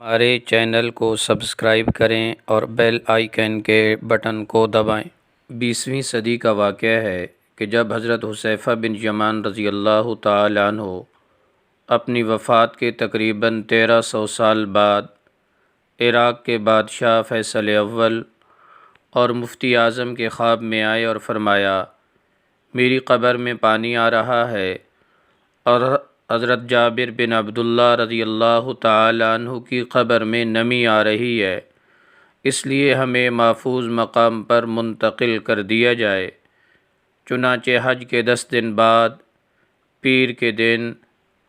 ہمارے چینل کو سبسکرائب کریں اور بیل آئیکن کے بٹن کو دبائیں۔ 20ویں صدی کا واقعہ ہے کہ جب حضرت حذیفہ بن یمان رضی اللہ تعالی عنہ اپنی وفات کے تقریباً 1300 سال بعد عراق کے بادشاہ فیصل اول اور مفتی اعظم کے خواب میں آئے اور فرمایا، میری قبر میں پانی آ رہا ہے، اور حضرت جابر بن عبداللہ رضی اللہ تعالی عنہ کی قبر میں نمی آ رہی ہے، اس لیے ہمیں محفوظ مقام پر منتقل کر دیا جائے۔ چنانچہ حج کے 10 دن بعد پیر کے دن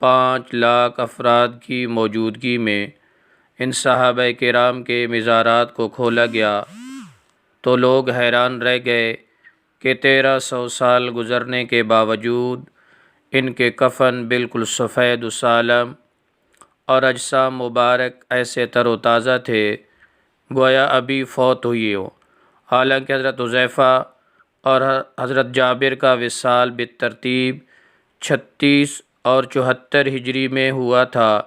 5 لاکھ افراد کی موجودگی میں ان صحابہ کرام کے مزارات کو کھولا گیا تو لوگ حیران رہ گئے کہ 1300 سال گزرنے کے باوجود ان کے کفن بالکل سفید و سالم اور اجسام مبارک ایسے تر و تازہ تھے گویا ابھی فوت ہوئی ہو۔ حالانکہ حضرت حذیفہ اور حضرت جابر کا وصال بالترتیب 36 اور 74 ہجری میں ہوا تھا۔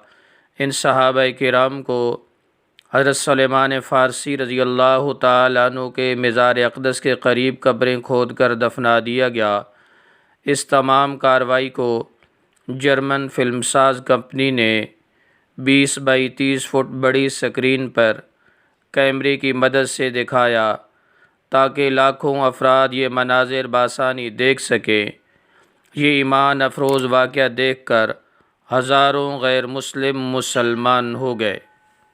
ان صحابہ کرام کو حضرت سلیمان فارسی رضی اللہ تعالی عنہ کے مزار اقدس کے قریب قبریں کھود کر دفنا دیا گیا۔ اس تمام کارروائی کو جرمن فلم ساز کمپنی نے 20 بائی 30 فٹ بڑی سکرین پر کیمرے کی مدد سے دکھایا تاکہ لاکھوں افراد یہ مناظر بآسانی دیکھ سکیں۔ یہ ایمان افروز واقعہ دیکھ کر ہزاروں غیر مسلم مسلمان ہو گئے۔